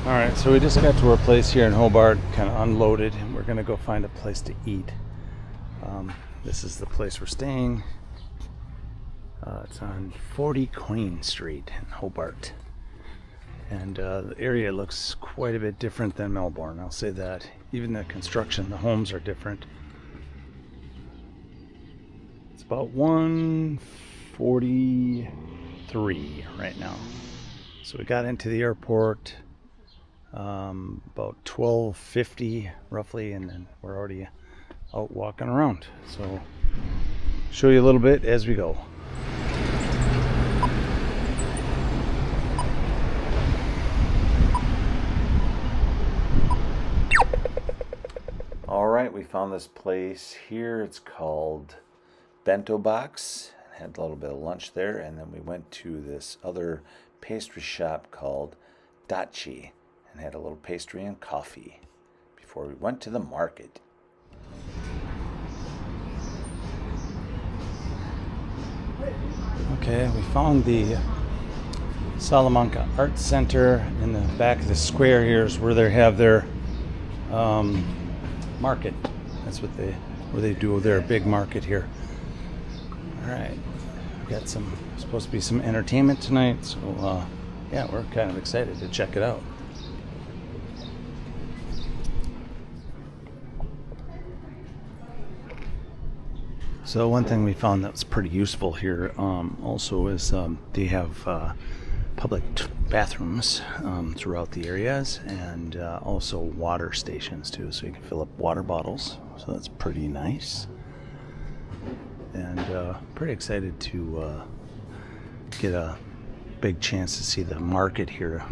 Alright, so we just got to our place here in Hobart, kind of unloaded, and we're going to go find a place to eat. This is the place we're staying. It's on 40 Queen Street in Hobart. And the area looks quite a bit different than Melbourne, I'll say that. Even the construction, the homes are different. It's about 1:43 right now. So we got into the airport about 12:50 roughly, and then we're already out walking around. So show you a little bit as we go. All right, we found this place here. It's called Bento Box. Had a little bit of lunch there, and then we went to this other pastry shop called Dachi and had a little pastry and coffee before we went to the market. Okay, we found the Salamanca Art Center. In the back of the square here is where they have their market. That's where they do their big market here. All right, we got supposed to be some entertainment tonight, so yeah, we're kind of excited to check it out. So one thing we found that's pretty useful here also is they have public bathrooms throughout the areas, and also water stations too, so you can fill up water bottles. So that's pretty nice. And pretty excited to get a big chance to see the market here.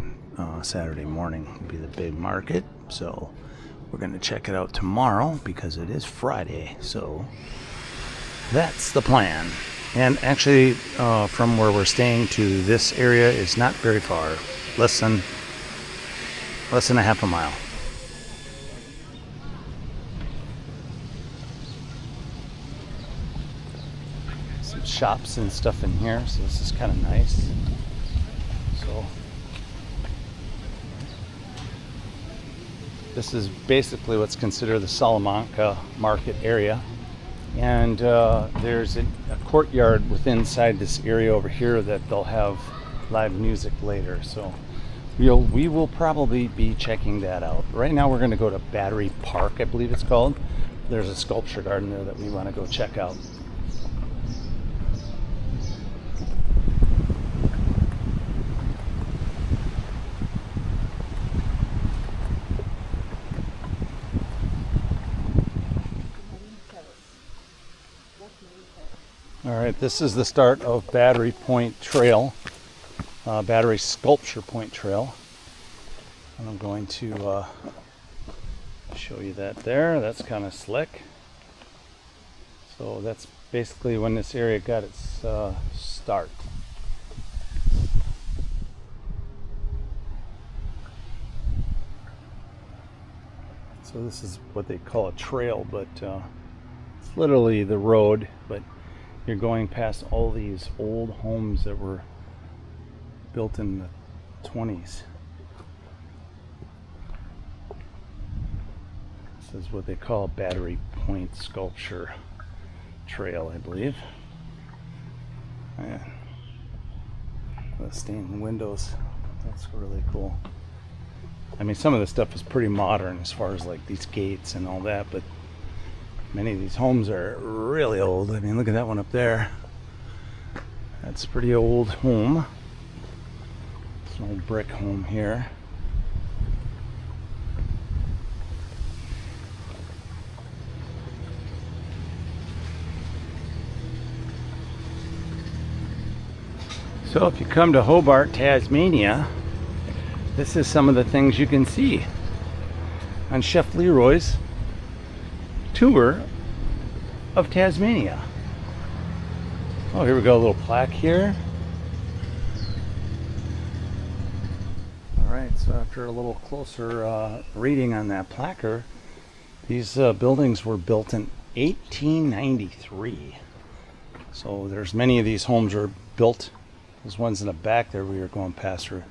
Saturday morning will be the big market, so we're going to check it out tomorrow because it is Friday. So that's the plan. And actually, from where we're staying to this area is not very far, less than a half a mile. Some shops and stuff in here, so this is kind of nice. So this is basically what's considered the Salamanca market area. And there's a courtyard within inside this area over here that they'll have live music later. So we will probably be checking that out. Right now we're going to go to Battery Park, I believe it's called. There's a sculpture garden there that we want to go check out. All right, this is the start of Battery Point Trail, Battery Sculpture Point Trail. And I'm going to show you that there. That's kind of slick. So that's basically when this area got its start. So this is what they call a trail, but it's literally the road, but you're going past all these old homes that were built in the 20s. This is what they call Battery Point Sculpture Trail, I believe. And the stained windows, that's really cool. I mean, some of the stuff is pretty modern as far as like these gates and all that, but many of these homes are really old. I mean, look at that one up there. That's a pretty old home. It's an old brick home here. So if you come to Hobart, Tasmania, this is some of the things you can see on Chef Leroy's tour of Tasmania. Oh, here we go, a little plaque here. All right, so after a little closer reading on that placard, these buildings were built in 1893. So there's many of these homes are built. Those ones in the back there we were going past are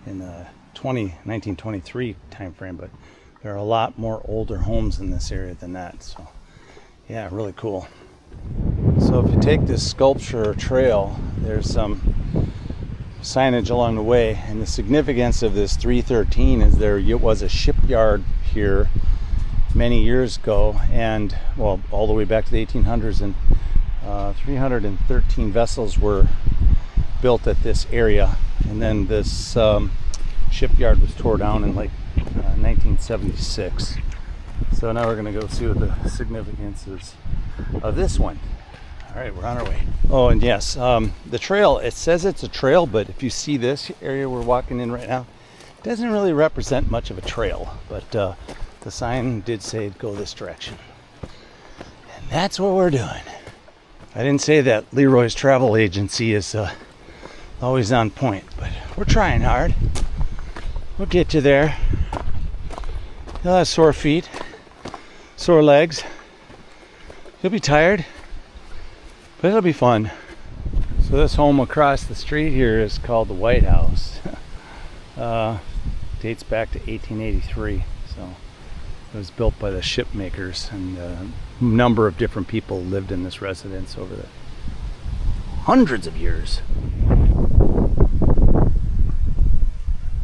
in the 1923 time frame, but there are a lot more older homes in this area than that. So yeah, really cool. So if you take this sculpture trail, there's some signage along the way, and the significance of this 313 is there was a shipyard here many years ago, and well, all the way back to the 1800s, and 313 vessels were built at this area, and then this shipyard was tore down in like 1976. So now we're going to go see what the significance is of this one. All right, we're on our way. Oh, and yes, the trail, it says it's a trail, but if you see this area we're walking in right now, it doesn't really represent much of a trail, but the sign did say go this direction. And that's what we're doing. I didn't say that Leroy's Travel Agency is always on point, but we're trying hard. We'll get you there. You'll have sore feet, sore legs. You'll be tired, but it'll be fun. So this home across the street here is called the White House. Dates back to 1883. So it was built by the ship makers, and a number of different people lived in this residence over the hundreds of years.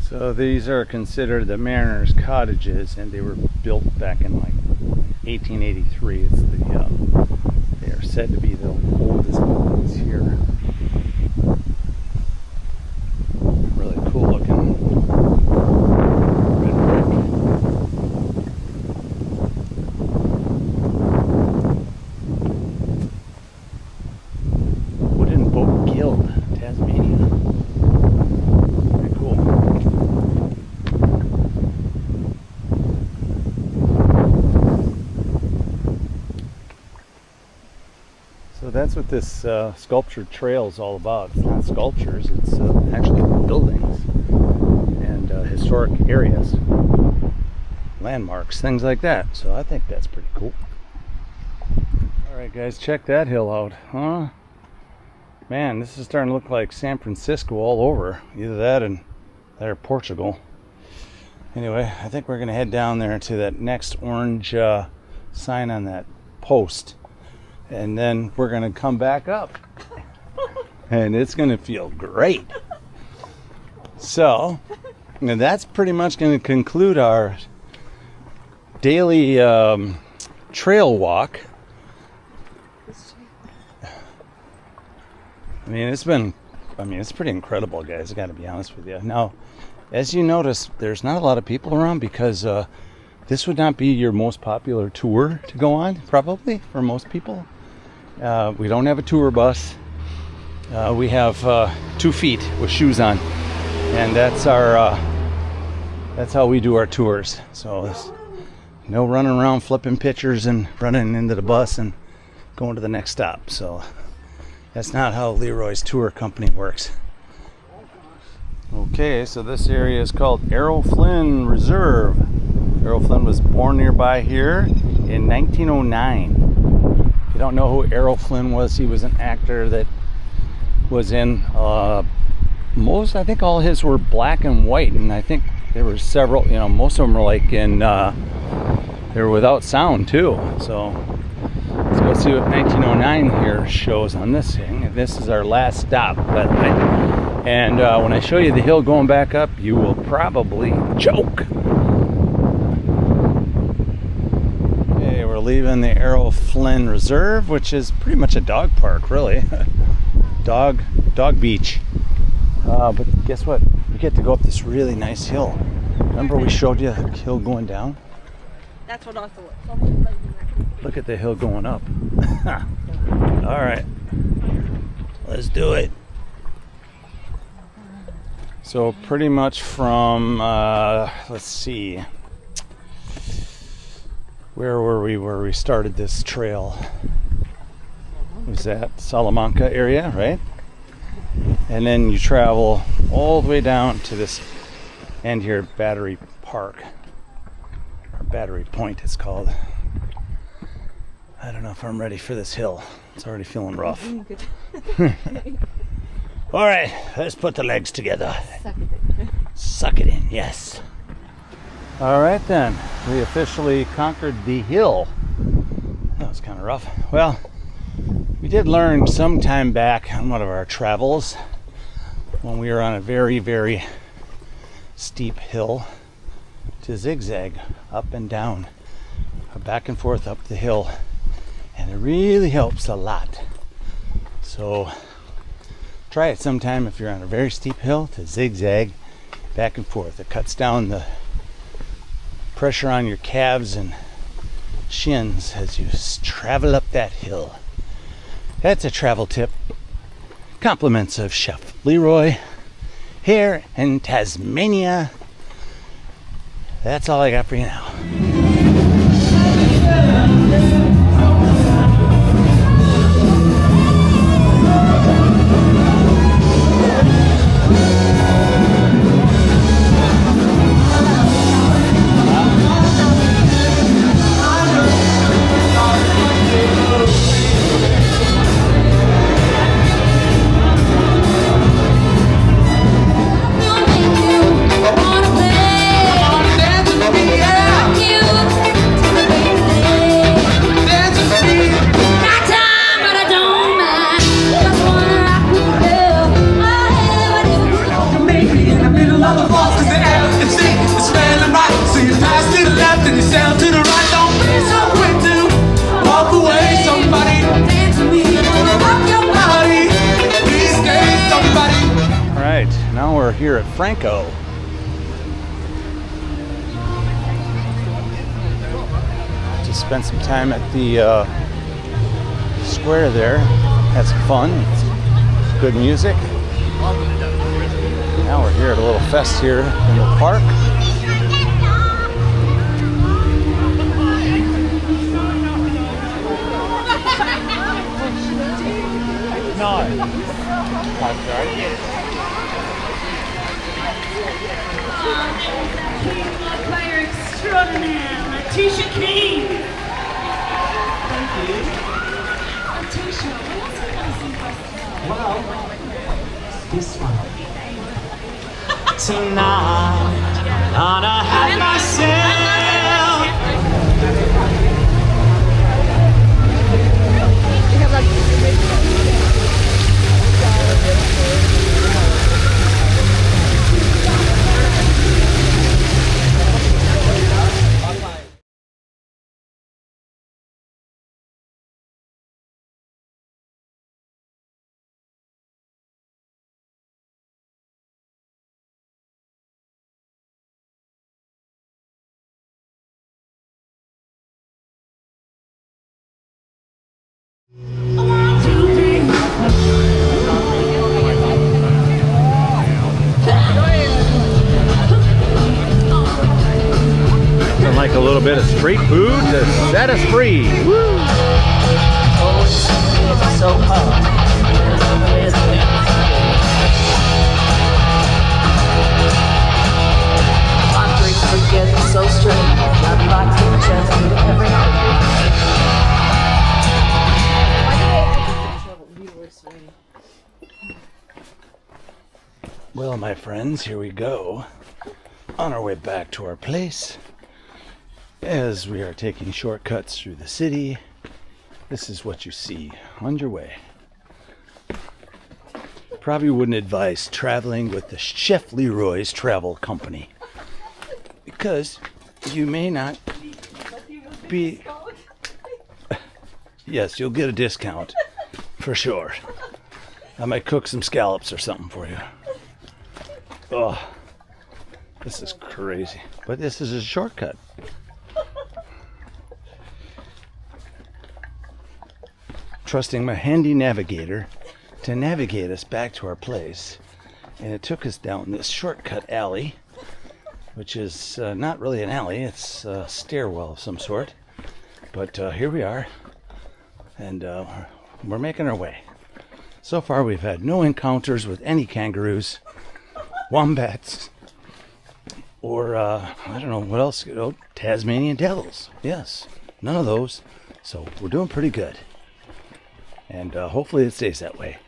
So these are considered the mariners' cottages, and they were built back in like 1883. It's they are said to be the oldest buildings here. Really cool looking red brick. Wooden boat guild, Tasmania. Very cool. So that's what this sculptured trail is all about. It's not sculptures, it's actually buildings and historic areas, landmarks, things like that. So I think that's pretty cool. Alright guys, check that hill out, huh? Man, this is starting to look like San Francisco all over. Either that or Portugal. Anyway, I think we're going to head down there to that next orange sign on that post. And then we're going to come back up. And it's going to feel great. So, and that's pretty much going to conclude our daily trail walk. It's pretty incredible, guys. I got to be honest with you. Now, as you notice, there's not a lot of people around because this would not be your most popular tour to go on, probably, for most people. We don't have a tour bus. We have 2 feet with shoes on, and that's how we do our tours. So there's no running around flipping pictures and running into the bus and going to the next stop. So that's not how Leroy's tour company works. Okay, so this area is called Errol Flynn Reserve. Errol Flynn was born nearby here in 1909. If you don't know who Errol Flynn was, he was an actor that was in I think all his were black and white, and I think there were several, most of them were like in, they were without sound too. So let's go see what 1909 here shows on this thing. And this is our last stop, by the way. And when I show you the hill going back up, you will probably choke. Okay, we're leaving the Errol Flynn Reserve, which is pretty much a dog park, really. dog beach. But guess what? We get to go up this really nice hill. Remember we showed you the hill going down? That's what I thought. Look at the hill going up. All right, let's do it. So pretty much from, let's see, where were we where we started this trail? Was that Salamanca area, right? And then you travel all the way down to this end here, Battery Park, or Battery Point it's called. I don't know if I'm ready for this hill. It's already feeling rough. All right, let's put the legs together. Suck it in, yes. All right then, we officially conquered the hill. That was kind of rough. Well, we did learn some time back on one of our travels when we were on a very, very steep hill to zigzag up and down, back and forth up the hill, and it really helps a lot. So try it sometime if you're on a very steep hill to zigzag back and forth. It cuts down the pressure on your calves and shins as you travel up that hill. That's a travel tip. Compliments of Chef Leroy here in Tasmania. That's all I got for you now. Now we're here at Franco. Just spent some time at the square there. Had some fun. Good music. Now we're here at a little fest here in the park. No. I'm sorry. Keyboard player extraordinaire, Letitia King. Thank you. Letitia, what else are you going to sing for us? Well, this one. Tonight, gonna have myself. Like a little bit of street food to set us free. Woo! Oh, it's so hard. My drinks are getting so strange. I'd like to just do every night. Well, my friends, here we go. On our way back to our place. As we are taking shortcuts through the city, this is what you see on your way. Probably wouldn't advise traveling with the Chef Leroy's travel company, because you may not be... Yes, you'll get a discount, for sure. I might cook some scallops or something for you. Oh, this is crazy. But this is a shortcut. Trusting my handy navigator to navigate us back to our place, and it took us down this shortcut alley, which is not really an alley, it's a stairwell of some sort, but here we are, and we're making our way. So far we've had no encounters with any kangaroos, wombats, or I don't know what else, Tasmanian devils. Yes, none of those, so we're doing pretty good. And hopefully it stays that way.